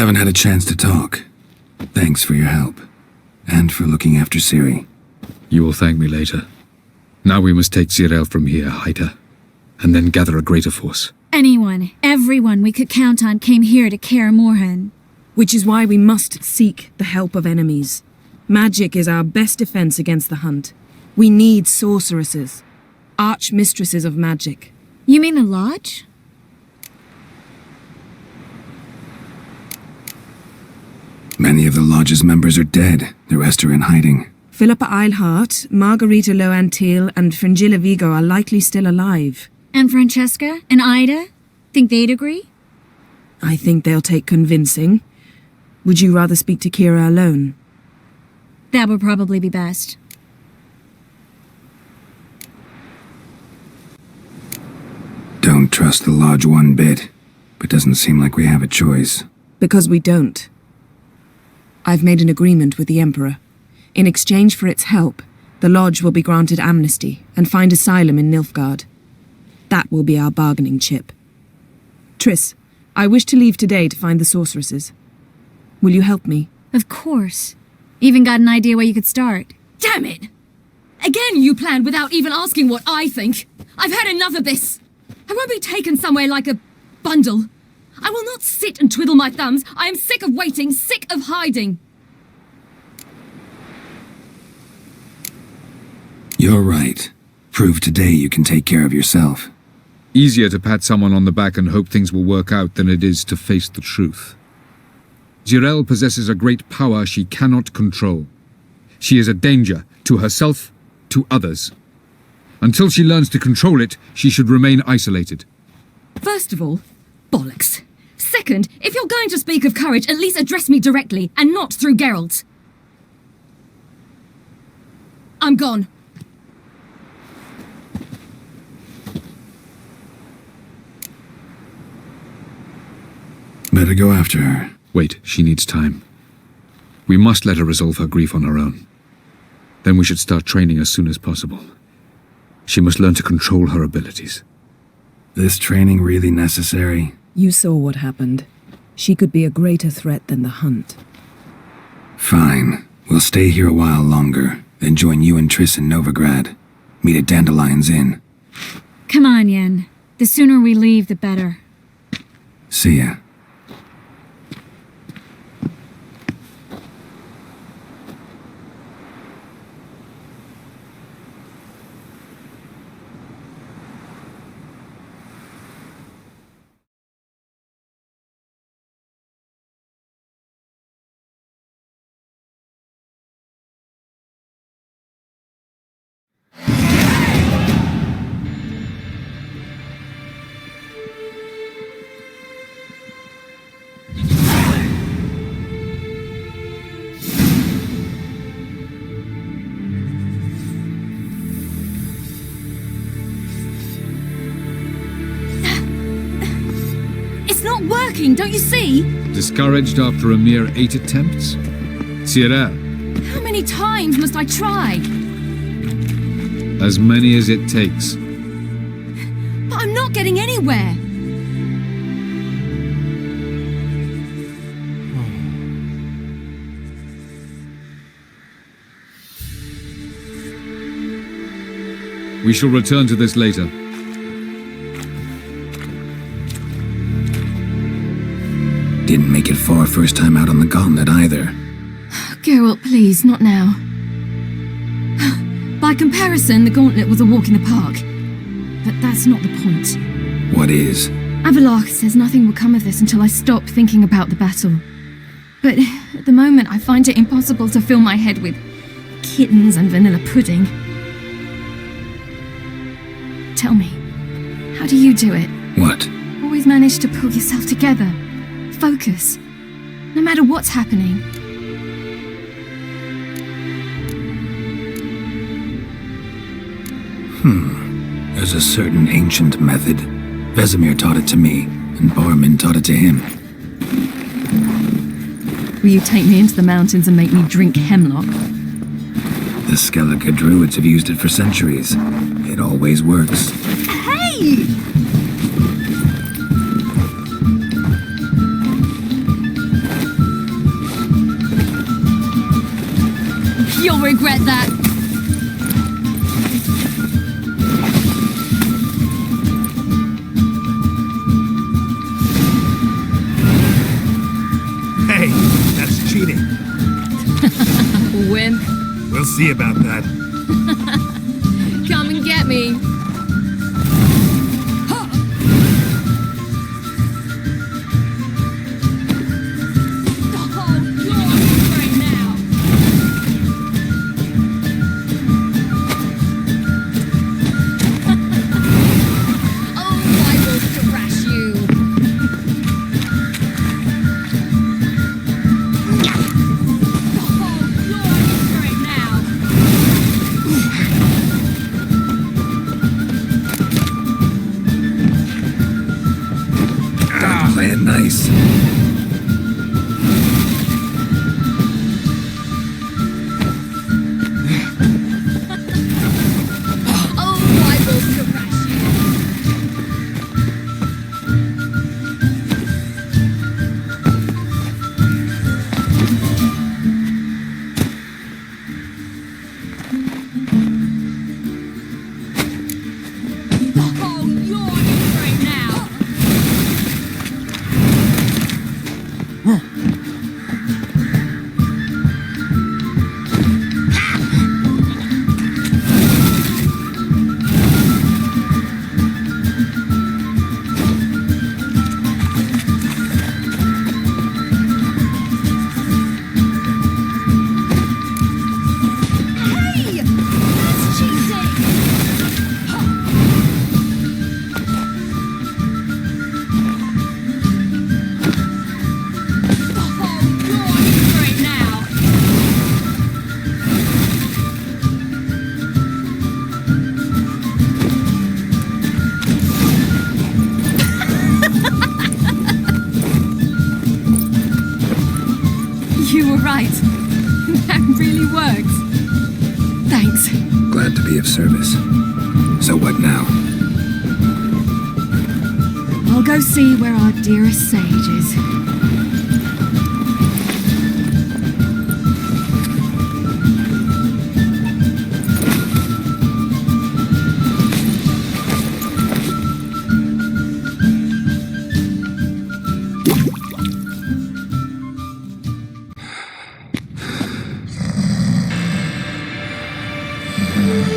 Haven't had a chance to talk. Thanks for your help. And for looking after Ciri. You will thank me later. Now we must take Zirael from here, hide her, and then gather a greater force. Anyone, everyone we could count on came here to Kaer Morhen. Which is why we must seek the help of enemies. Magic is our best defense against the hunt. We need sorceresses. Archmistresses of magic. You mean the Lodge? Many of the Lodge's members are dead. The rest are in hiding. Philippa Eilhart, Margarita Loantil, and Fringilla Vigo are likely still alive. And Francesca and Ida? Think they'd agree? I think they'll take convincing. Would you rather speak to Kira alone? That would probably be best. Don't trust the Lodge one bit, but doesn't seem like we have a choice. Because we don't. I've made an agreement with the Emperor. In exchange for its help, the Lodge will be granted amnesty and find asylum in Nilfgaard. That will be our bargaining chip. Triss, I wish to leave today to find the sorceresses. Will you help me? Of course. Even got an idea where you could start. Damn it! Again you planned without even asking what I think. I've had enough of this. I won't be taken somewhere like a bundle. I will not sit and twiddle my thumbs. I am sick of waiting, sick of hiding. You're right. Prove today you can take care of yourself. Easier to pat someone on the back and hope things will work out than it is to face the truth. Zirael possesses a great power she cannot control. She is a danger to herself, to others. Until she learns to control it, she should remain isolated. First of all, bollocks. Second, if you're going to speak of courage, at least address me directly, and not through Geralt. I'm gone. Better go after her. Wait, she needs time. We must let her resolve her grief on her own. Then we should start training as soon as possible. She must learn to control her abilities. This training really necessary? You saw what happened. She could be a greater threat than the hunt. Fine. We'll stay here a while longer, then join you and Triss in Novigrad. Meet at Dandelion's Inn. Come on, Yen. The sooner we leave, the better. See ya. Working, don't you see? Discouraged after a mere 8 attempts? Zirael. How many times must I try? As many as it takes. But I'm not getting anywhere. We shall return to this later. Didn't make it far first time out on the gauntlet either. Geralt, please, not now. By comparison, the gauntlet was a walk in the park. But that's not the point. What is? Avalach says nothing will come of this until I stop thinking about the battle. But at the moment, I find it impossible to fill my head with kittens and vanilla pudding. Tell me, how do you do it? What? Always manage to pull yourself together. Focus. No matter what's happening. There's a certain ancient method. Vesemir taught it to me, and Barman taught it to him. Will you take me into the mountains and make me drink hemlock? The Skellige druids have used it for centuries. It always works. Hey! You'll regret that. Hey, that's cheating. Wimp. We'll see about that. Come and get me. Play it nice. You were right. That really works. Thanks. Glad to be of service. So what now? I'll go see where our dearest sage is.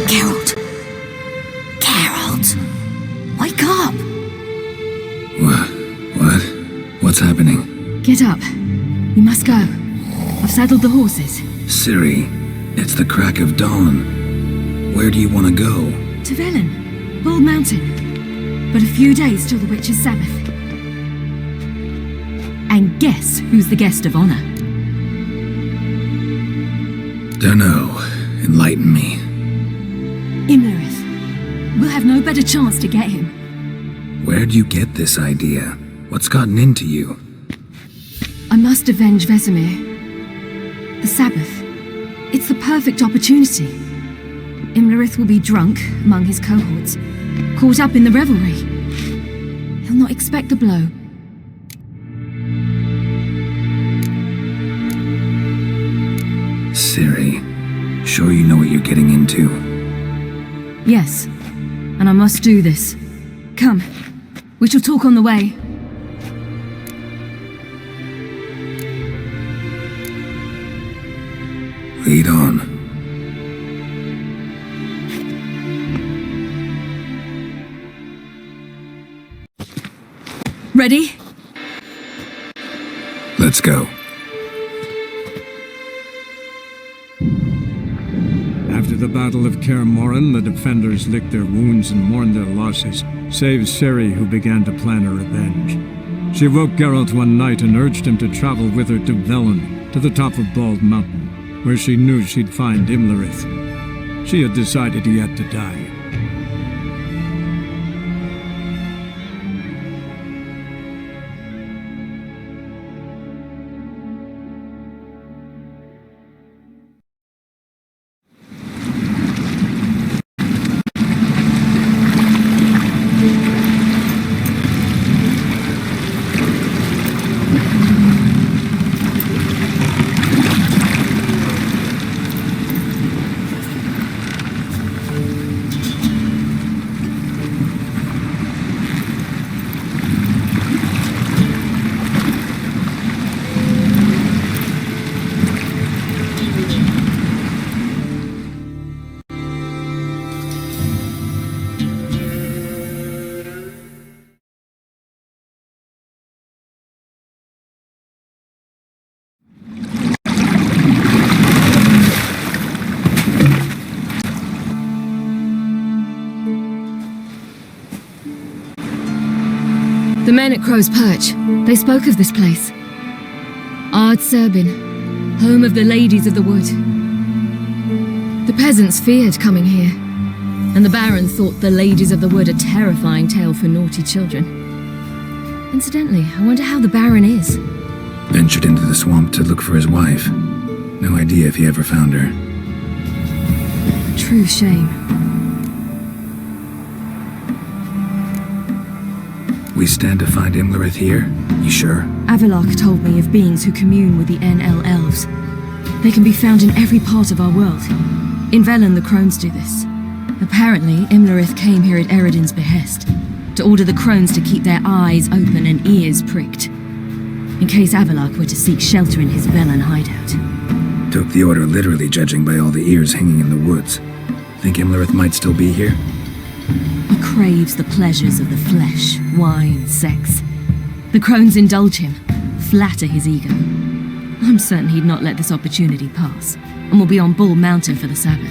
Geralt! Geralt! Wake up! What? What's happening? Get up. We must go. I've saddled the horses. Ciri, it's the crack of dawn. Where do you want to go? To Velen, Bald Mountain. But a few days till the Witch's Sabbath. And guess who's the guest of honor? Dunno. Enlighten me. Imlerith. We'll have no better chance to get him. Where'd you get this idea? What's gotten into you? I must avenge Vesemir. The Sabbath. It's the perfect opportunity. Imlerith will be drunk among his cohorts, caught up in the revelry. He'll not expect the blow. Ciri, sure you know what you're getting into? Yes, and I must do this. Come, we shall talk on the way. Lead on. Ready? Let's go. After the Battle of Kaer Morhen, the defenders licked their wounds and mourned their losses, save Ciri, who began to plan her revenge. She woke Geralt one night and urged him to travel with her to Velen, to the top of Bald Mountain, where she knew she'd find Imlerith. She had decided he had to die. The men at Crow's Perch, they spoke of this place. Ard Serbin, home of the Ladies of the Wood. The peasants feared coming here, and the Baron thought the Ladies of the Wood a terrifying tale for naughty children. Incidentally, I wonder how the Baron is. Ventured into the swamp to look for his wife. No idea if he ever found her. True shame. We stand to find Imlerith here? You sure? Avalok told me of beings who commune with the NL elves. They can be found in every part of our world. In Velen, the Crones do this. Apparently, Imlerith came here at Eredin's behest, to order the Crones to keep their eyes open and ears pricked, in case Avalok were to seek shelter in his Velen hideout. Took the order literally, judging by all the ears hanging in the woods. Think Imlerith might still be here? He craves the pleasures of the flesh, wine, sex. The Crones indulge him, flatter his ego. I'm certain he'd not let this opportunity pass, and will be on Bull Mountain for the Sabbath.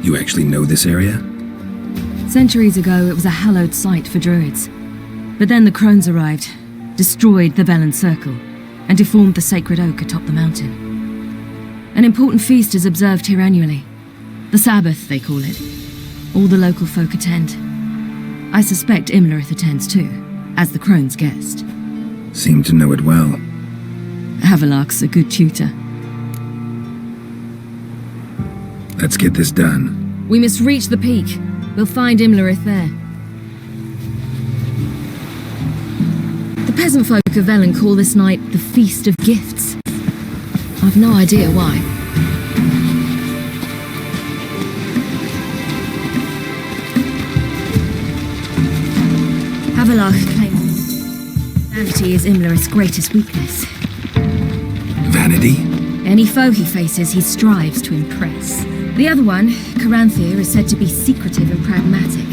You actually know this area? Centuries ago, it was a hallowed site for druids. But then the Crones arrived, destroyed the Velen Circle, and deformed the sacred oak atop the mountain. An important feast is observed here annually. The Sabbath, they call it. All the local folk attend. I suspect Imlerith attends too, as the Crone's guest. Seem to know it well. Avalok's a good tutor. Let's get this done. We must reach the peak. We'll find Imlerith there. The peasant folk of Velen call this night the Feast of Gifts. I've no idea why. Avalok claims vanity is Imlerith's greatest weakness. Vanity? Any foe he faces, he strives to impress. The other one, Caranthir, is said to be secretive and pragmatic.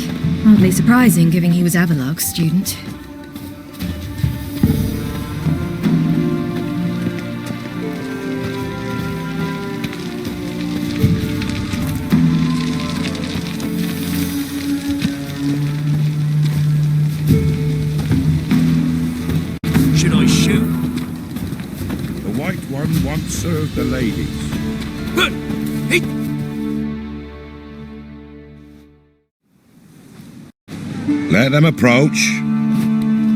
Hardly surprising, given he was Avalok's student. Should I shoot? The White One once served the ladies. But he... Let them approach.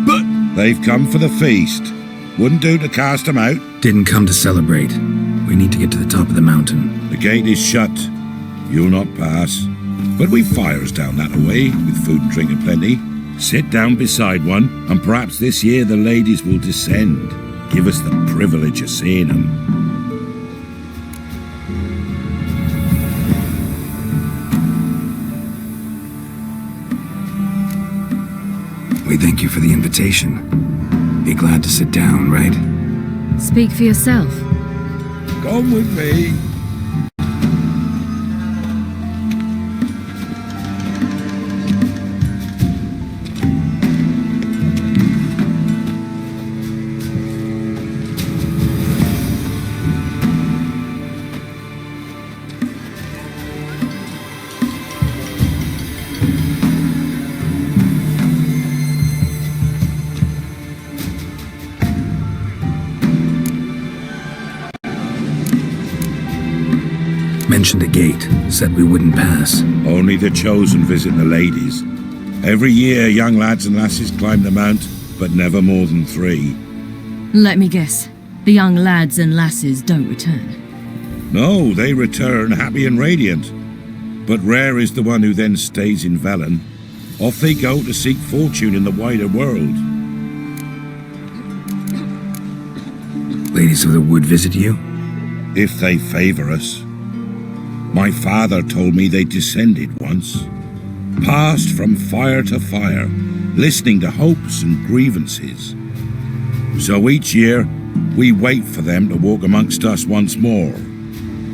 But... They've come for the feast. Wouldn't do to cast them out. Didn't come to celebrate. We need to get to the top of the mountain. The gate is shut. You'll not pass. But we've fires down that away, with food and drink aplenty. Sit down beside one, and perhaps this year the ladies will descend. Give us the privilege of seeing them. We thank you for the invitation. Be glad to sit down, right? Speak for yourself. Come with me. Mentioned a gate, said we wouldn't pass. Only the chosen visit the ladies. Every year, young lads and lasses climb the mount, but never more than 3. Let me guess. The young lads and lasses don't return. No, they return happy and radiant. But rare is the one who then stays in Velen. Off they go to seek fortune in the wider world. Ladies of the Wood visit you? If they favor us. My father told me they descended once. Passed from fire to fire, listening to hopes and grievances. So each year, we wait for them to walk amongst us once more.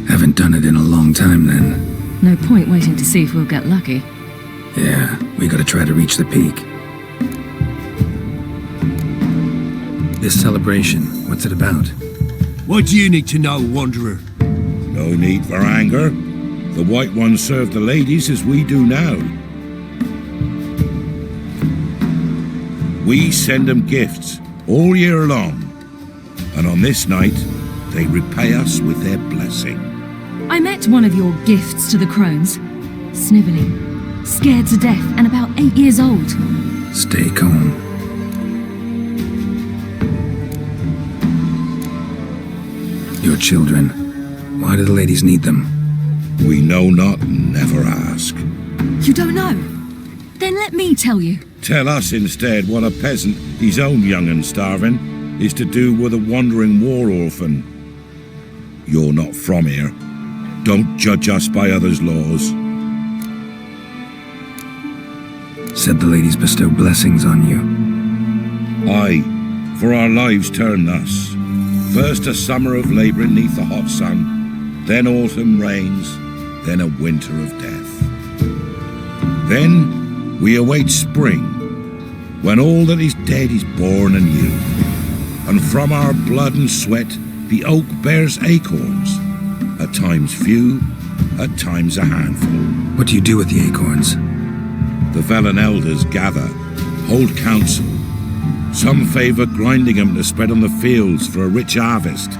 Haven't done it in a long time then. No point waiting to see if we'll get lucky. Yeah, we gotta try to reach the peak. This celebration, what's it about? What do you need to know, Wanderer? No need for anger. The White One served the ladies as we do now. We send them gifts all year long, and on this night, they repay us with their blessing. I met one of your gifts to the crones. Snivelling, scared to death, and about 8 years old. Stay calm. Your children. Why do the ladies need them? We know not and never ask. You don't know? Then let me tell you. Tell us instead what a peasant, his own young and starving, is to do with a wandering war orphan. You're not from here. Don't judge us by others' laws. Said the ladies bestow blessings on you. Aye, for our lives turn thus. First a summer of labouring neath the hot sun, then autumn rains, then a winter of death. Then we await spring, when all that is dead is born anew, and from our blood and sweat the oak bears acorns, at times few, at times a handful. What do you do with the acorns? The Velen elders gather, hold council. Some favour grinding them to spread on the fields for a rich harvest.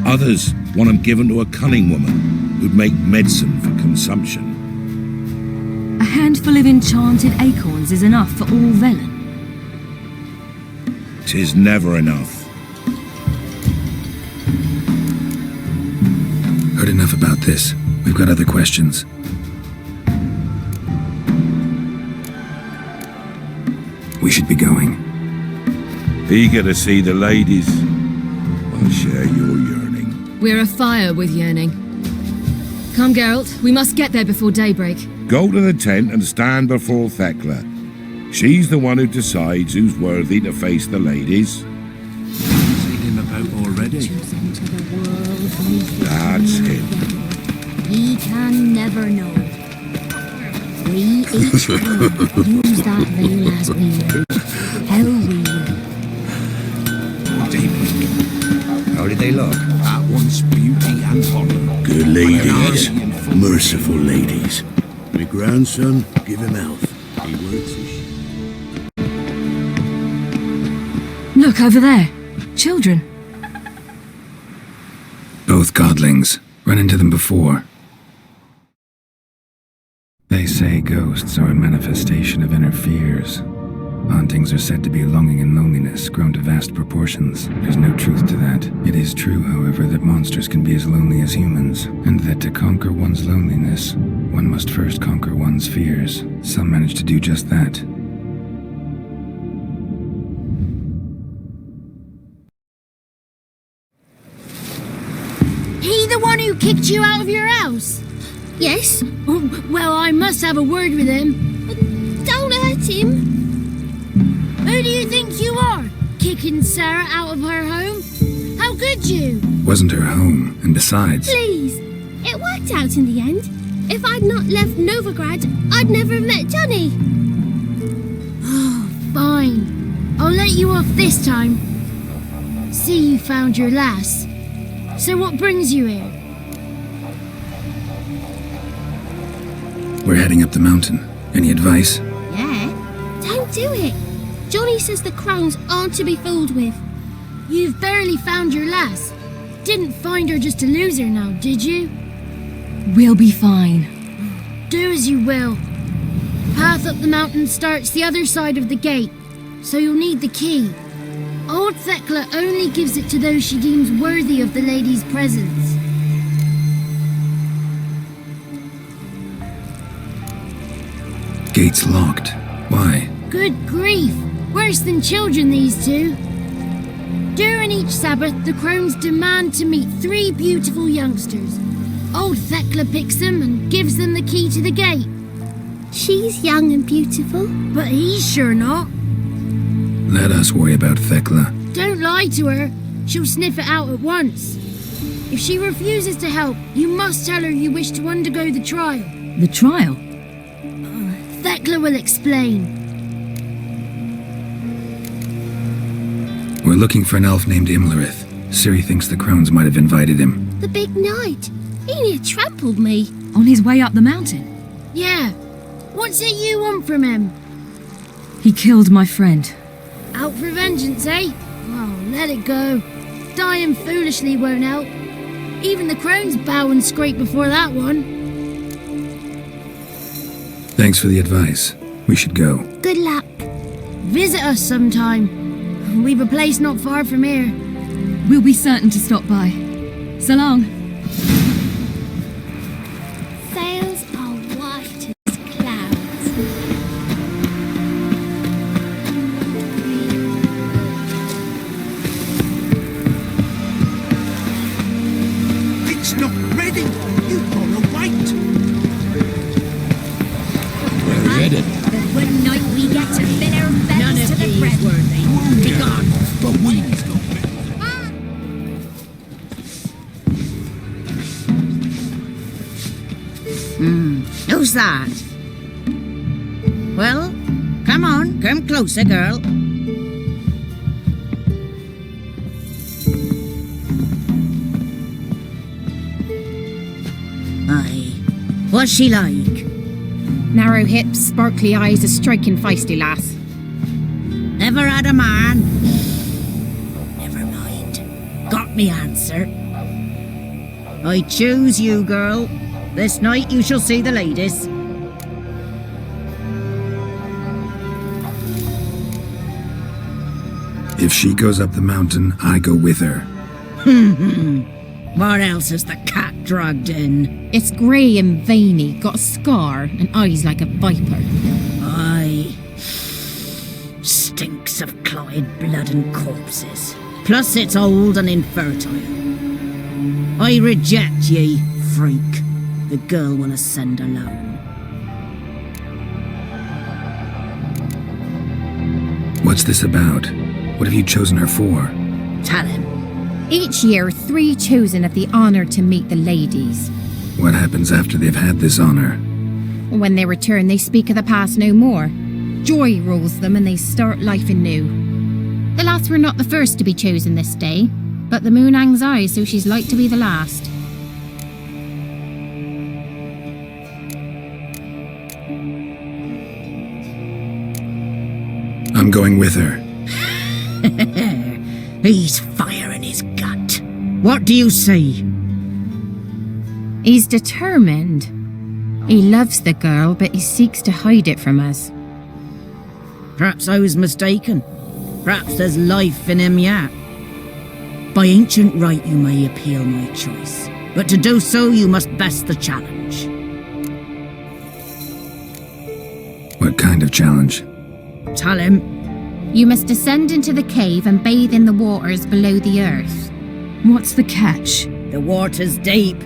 Others want them given to a cunning woman who'd make medicine for consumption. A handful of enchanted acorns is enough for all Velen. 'Tis never enough. Heard enough about this. We've got other questions. We should be going. Eager to see the ladies. I'll share your yearning. We're afire with yearning. Come, Geralt, we must get there before daybreak. Go to the tent and stand before Thekla. She's the one who decides who's worthy to face the ladies. Seen him about already. That's him. He can never know. We each use that veil as we will. How we will. How did they look? At once beauty and horror. Good ladies. Merciful ladies. My grandson, give him health. He works his Look over there. Children. Both godlings. Run into them before. They say ghosts are a manifestation of inner fears. Hauntings are said to be longing and loneliness grown to vast proportions. There's no truth to that. It is true, however, that monsters can be as lonely as humans, and that to conquer one's loneliness, one must first conquer one's fears. Some manage to do just that. He the one who kicked you out of your house? Yes. Oh, well, I must have a word with him. Don't hurt him. Who do you think you are? Kicking Sarah out of her home? How could you? Wasn't her home, and besides... Please. It worked out in the end. If I'd not left Novigrad, I'd never have met Johnny. Oh, fine. I'll let you off this time. See, you found your lass. So what brings you here? We're heading up the mountain. Any advice? Yeah? Don't do it. Johnny says the crones aren't to be fooled with. You've barely found your lass. Didn't find her just to lose her now, did you? We'll be fine. Do as you will. Path up the mountain starts the other side of the gate, so you'll need the key. Old Thekla only gives it to those she deems worthy of the lady's presence. Gate's locked. Why? Good grief! Worse than children, these two. During each Sabbath, the crones demand to meet 3 beautiful youngsters. Old Thekla picks them and gives them the key to the gate. She's young and beautiful, but he's sure not. Let us worry about Thekla. Don't lie to her. She'll sniff it out at once. If she refuses to help, you must tell her you wish to undergo the trial. The trial? Thekla will explain. We're looking for an elf named Imlerith. Ciri thinks the crones might have invited him. The big knight. He near trampled me. On his way up the mountain? Yeah. What's it you want from him? He killed my friend. Out for vengeance, eh? Oh, let it go. Dying foolishly won't help. Even the crones bow and scrape before that one. Thanks for the advice. We should go. Good luck. Visit us sometime. We've a place not far from here. We'll be certain to stop by. So long. Sails are white as clouds. It's not ready. You've got to wait. We're headed. The one night we get to fill our bellies to the brim. Be gone. The wind's not ready. Who's that? Well, come on, come closer, girl. Aye. What's she like? Narrow hips, sparkly eyes, a striking feisty lass. Never had a man? Never mind. Got me answer. I choose you, girl. This night you shall see the ladies. If she goes up the mountain, I go with her. What else is the cat dragged in? It's grey and veiny, got a scar, and eyes like a viper. Aye. Stinks of clotted blood and corpses. Plus it's old and infertile. I reject ye, freak. The girl wanna send alone. What's this about? What have you chosen her for? Tell him. Each year, 3 chosen have the honour to meet the ladies. What happens after they've had this honor? When they return, they speak of the past no more. Joy rules them and they start life anew. The lass were not the first to be chosen this day, but the moon hangs high, so she's like to be the last. I'm going with her. He's fire in his gut. What do you say? He's determined. He loves the girl, but he seeks to hide it from us. Perhaps I was mistaken. Perhaps there's life in him yet. By ancient right you may appeal my choice, but to do so you must best the challenge. What kind of challenge? Tell him. You must descend into the cave and bathe in the waters below the earth. What's the catch? The water's deep.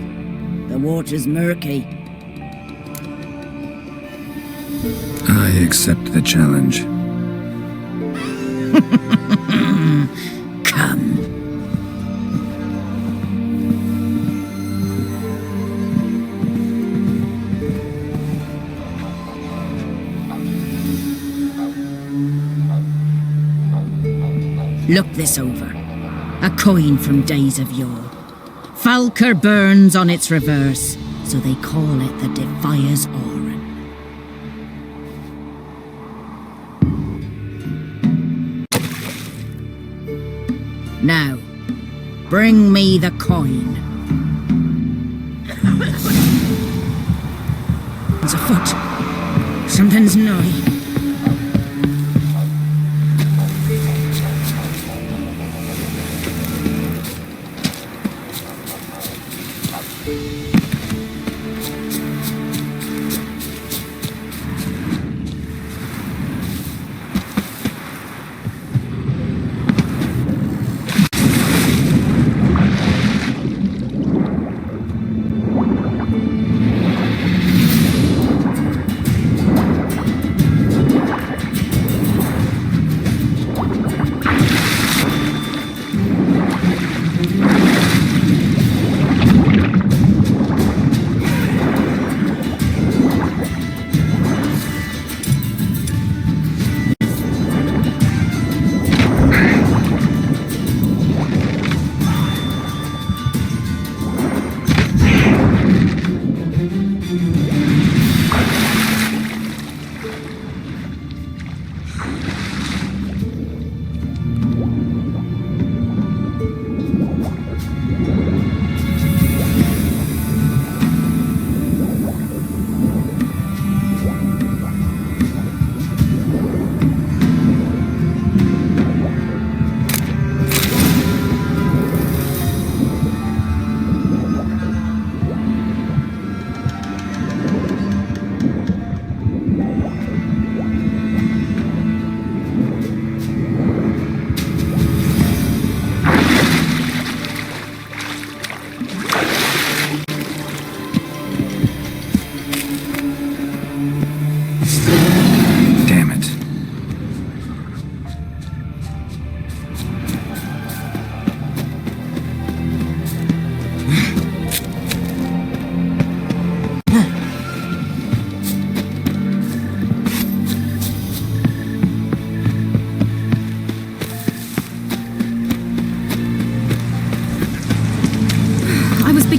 The water's murky. I accept the challenge. Come. Look this over. A coin from days of yore. Falker burns on its reverse, so they call it the Defier's Oran. Now, bring me the coin. It's afoot. Something's nigh.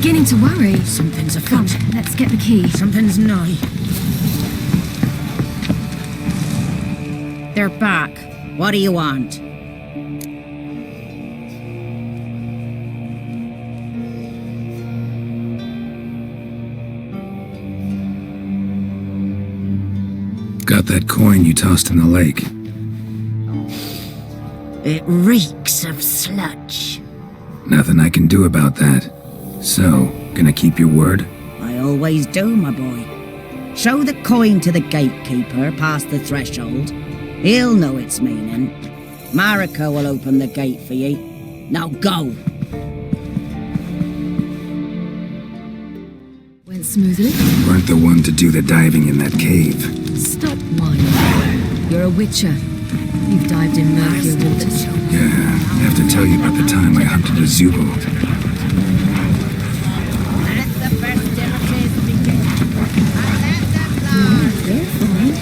beginning to worry. Something's Come, afoot. let's get the key. Something's nigh. They're back. What do you want? Got that coin you tossed in the lake. It reeks of sludge. Nothing I can do about that. So, gonna keep your word? I always do, my boy. Show the coin to the gatekeeper past the threshold. He'll know its meaning. Marika will open the gate for ye. Now go! Went smoothly. You weren't the one to do the diving in that cave. Stop whining. You're a witcher. You've dived in murkier waters. Yeah, I have to tell you about the time I hunted a Zubul. Let the festivities begin. And let them learn. They're fine.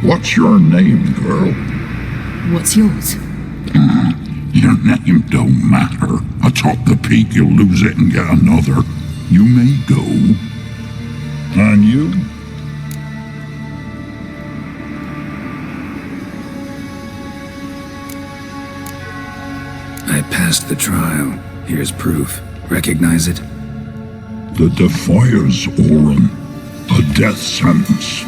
What's your name, girl? What's yours? Your name don't matter. Atop the peak, you'll lose it and get another. You may go. And you? I passed the trial. Here's proof. Recognize it? The Defier's Orin. A death sentence.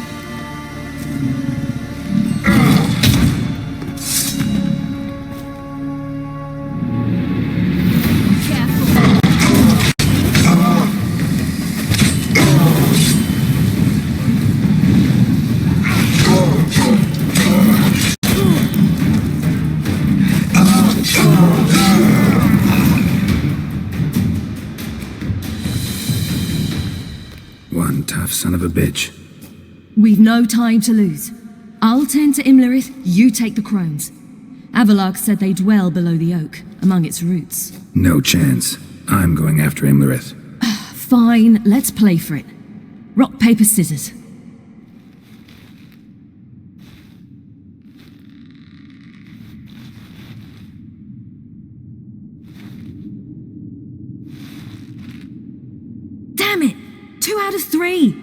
One tough son of a bitch. We've no time to lose. I'll tend to Imlerith, you take the Crones. Avalark said they dwell below the oak, among its roots. No chance. I'm going after Imlerith. Fine, let's play for it. Rock, paper, scissors. Damn it! 2 out of 3!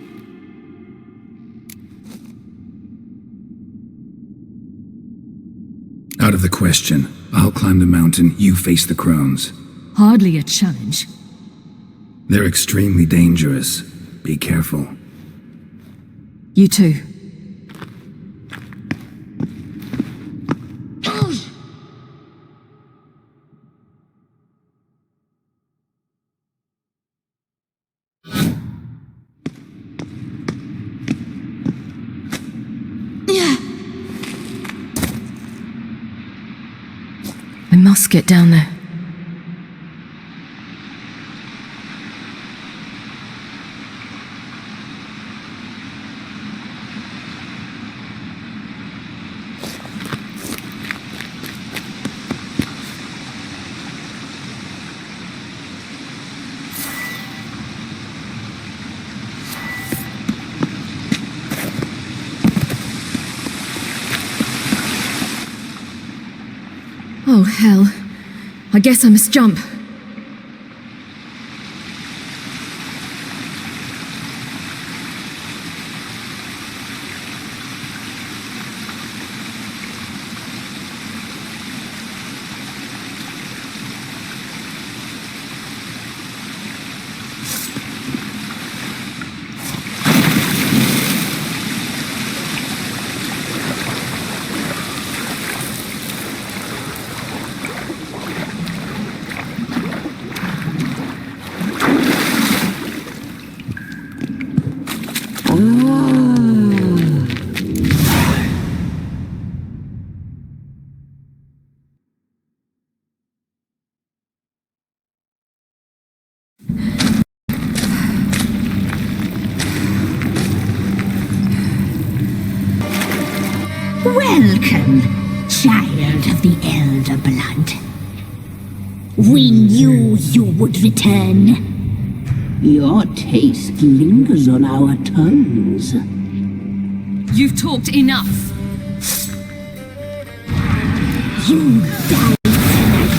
Out of the question. I'll climb the mountain, you face the Crones. Hardly a challenge. They're extremely dangerous. Be careful. You too. I must get down there. Oh, hell. I guess I must jump. Welcome, child of the Elder Blood. We knew you would return. Your taste lingers on our tongues. You've talked enough. You die tonight.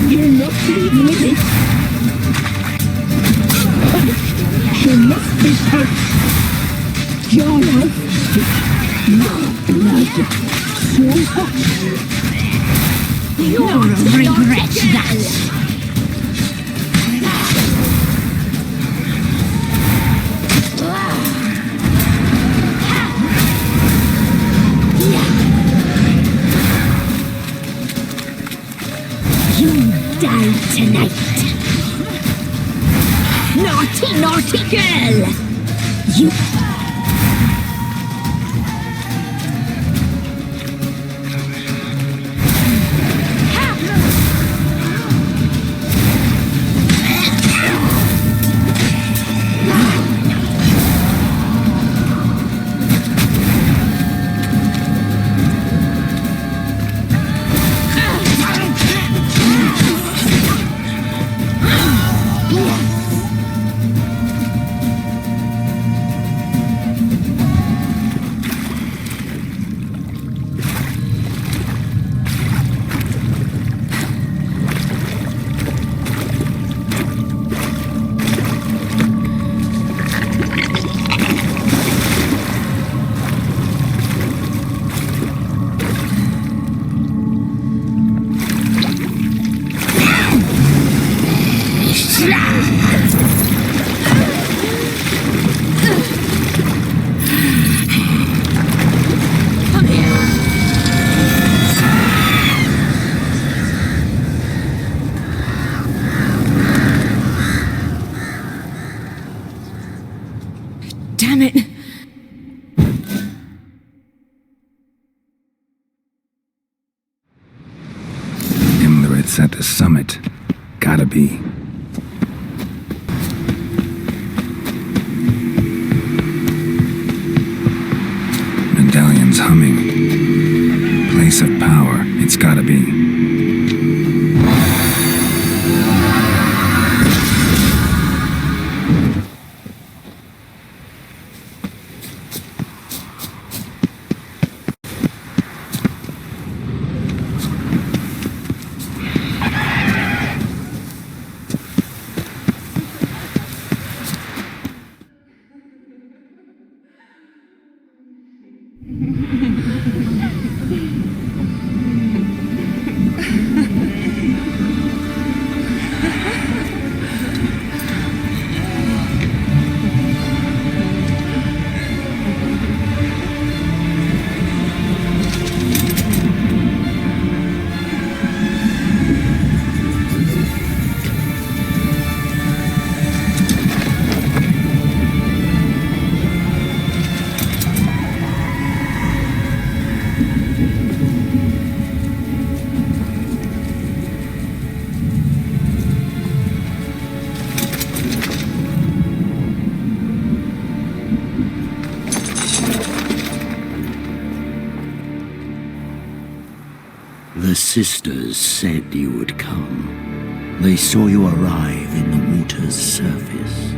You must leave me this. You must be hurt. Your life, your blood, so hot. You'll regret that. You die tonight. Naughty, naughty girl! You... Damn it! Imlerit's at the summit. Gotta be. Medallion's humming. Place of power. It's gotta be. The sisters said you would come. They saw you arrive in the water's surface.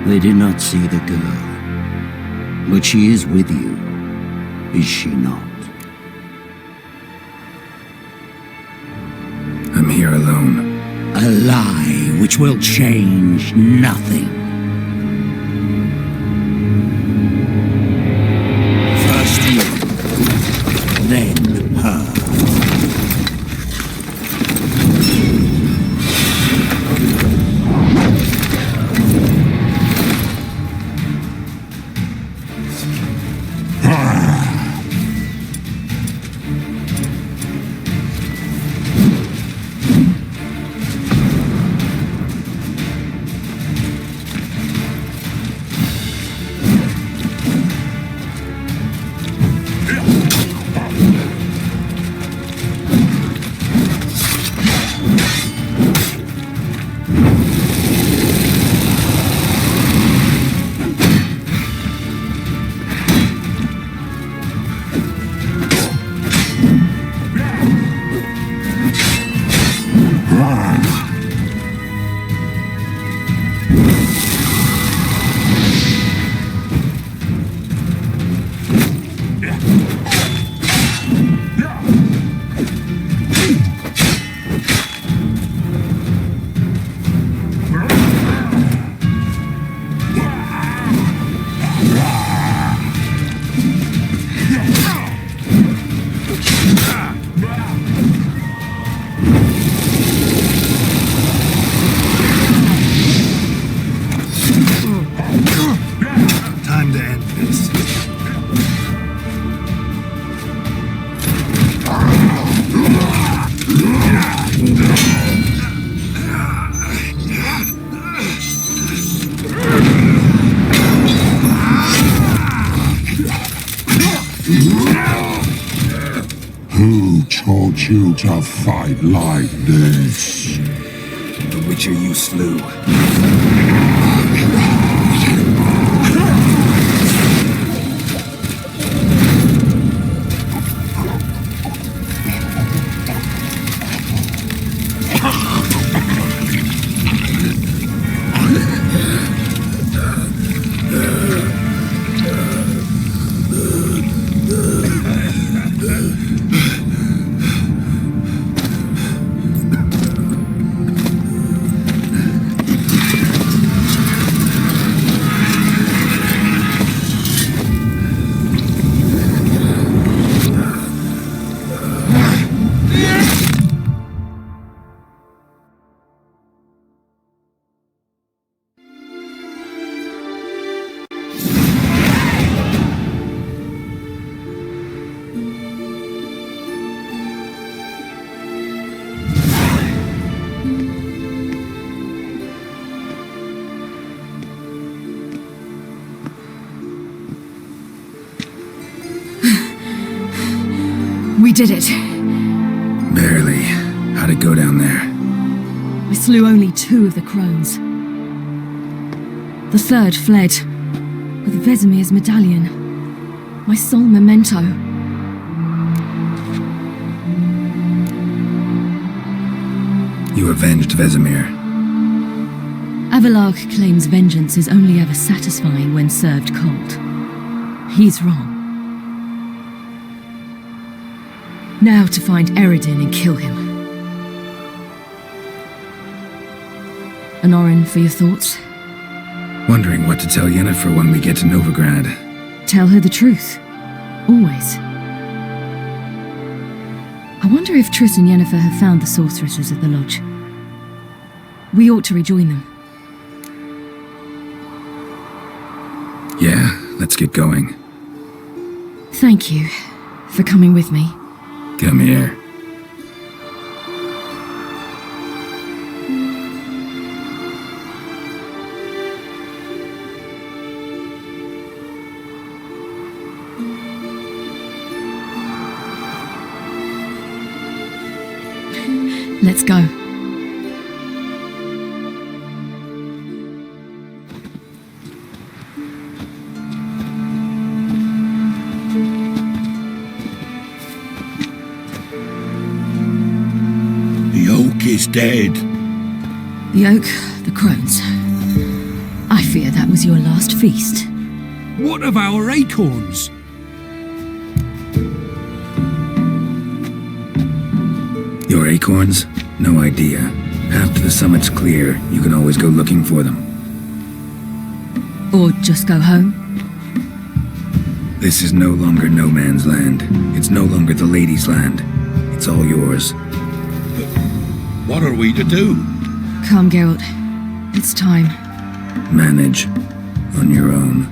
They did not see the girl, but she is with you, is she not? I'm here alone. A lie which will change nothing. First you, then her. you to fight like this? The Witcher you slew. We did it. Barely. How'd it go down there? We slew only 2 of the crones. The third fled, with Vesemir's medallion. My sole memento. You avenged Vesemir. Avalark claims vengeance is only ever satisfying when served cold. He's wrong. Now to find Eredin and kill him. Anorin, for your thoughts? Wondering what to tell Yennefer when we get to Novigrad. Tell her the truth. Always. I wonder if Triss and Yennefer have found the sorceresses at the lodge. We ought to rejoin them. Yeah, let's get going. Thank you for coming with me. Come here. Let's go. The oak is dead. The oak, the crones. I fear that was your last feast. What of our acorns? Your acorns? No idea. After the summit's clear, you can always go looking for them. Or just go home. This is no longer no man's land. It's no longer the lady's land. It's all yours. What are we to do? Come, Geralt. It's time. Manage on your own.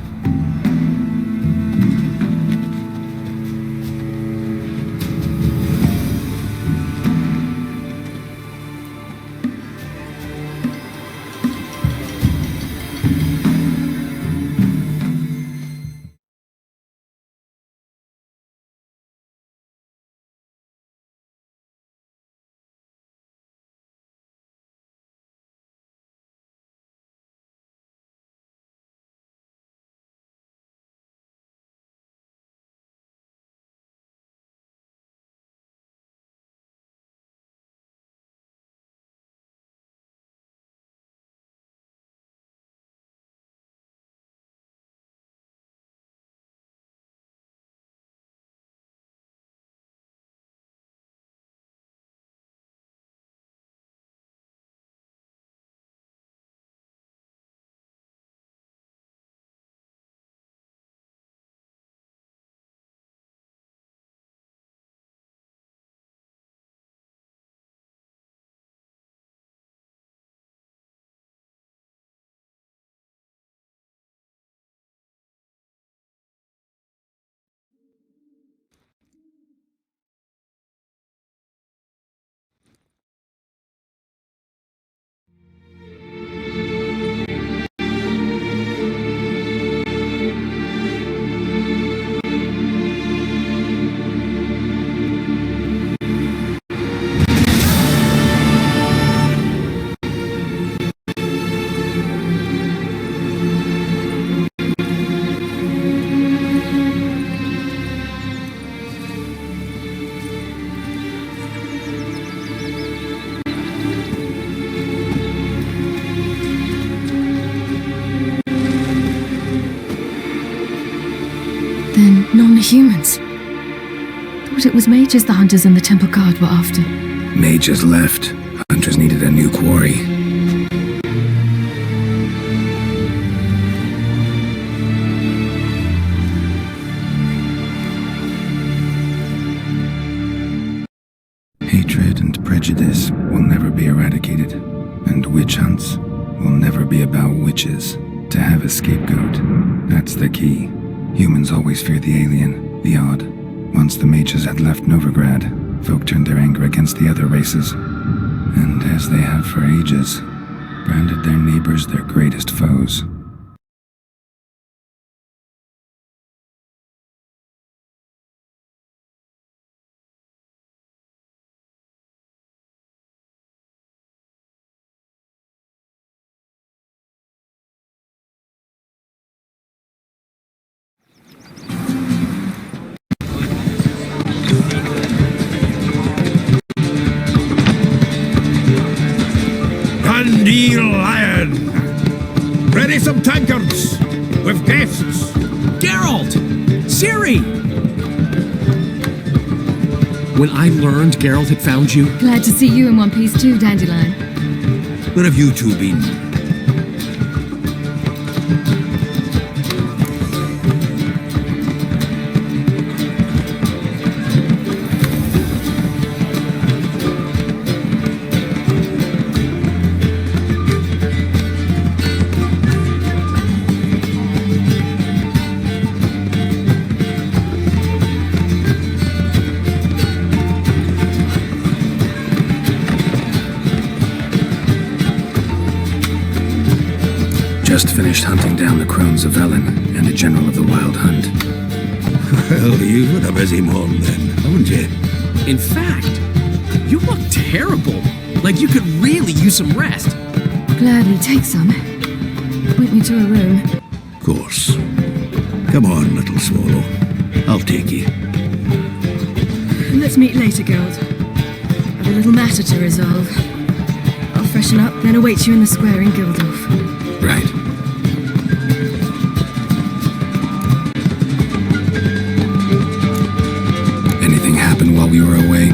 humans. Thought it was mages the hunters and the temple guard were after. Mages left. Hunters needed a new quarry. Hatred and prejudice will never be eradicated, and witch hunts will never be about witches. To have a scapegoat, that's the key. Humans always fear the alien, the odd. Once the mages had left Novigrad, folk turned their anger against the other races, and as they have for ages, branded their neighbors their greatest foes. Dandelion! Ready some tankards with guests. Geralt! Ciri! When I learned Geralt had found you... Glad to see you in one piece too, Dandelion. Where have you two been? Just finished hunting down the Crones of Ellen and a general of the Wild Hunt. Well, you've had a busy morning then, haven't you? In fact, you look terrible. Like you could really use some rest. Gladly take some. Point me to a room. Of course. Come on, little swallow. I'll take you. Let's meet later, Geralt. I've a little matter to resolve. I'll freshen up, then await you in the square in Gildorf. Right. Anything happened while we were away?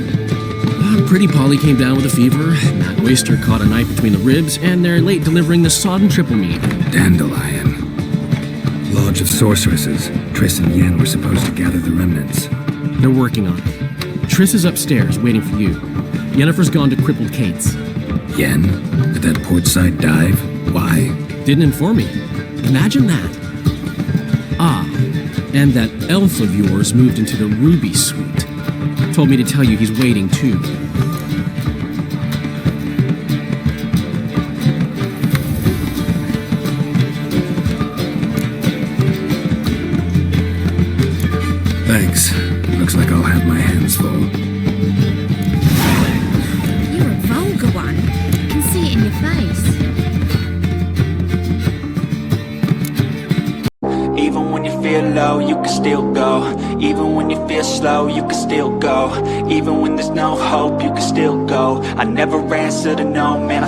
Pretty Polly came down with a fever. Matt Oyster caught a knife between the ribs, and they're late delivering the sodden triple mead. Dandelion. Lodge of Sorceresses. Triss and Yen were supposed to gather the remnants. They're working on it. Triss is upstairs, waiting for you. Yennefer's gone to crippled Kate's. Yen? At that portside dive? Why? Didn't inform me. Imagine that. Ah, and that elf of yours moved into the Ruby Suite. Told me to tell you he's waiting too. Thanks. Looks like I'll have my hands full. You're a vulgar one. I can see it in your face. Even when you feel low, you can still go. Even when you feel slow, you can still go. Even when there's no hope, you can still go. I never answer to no, man.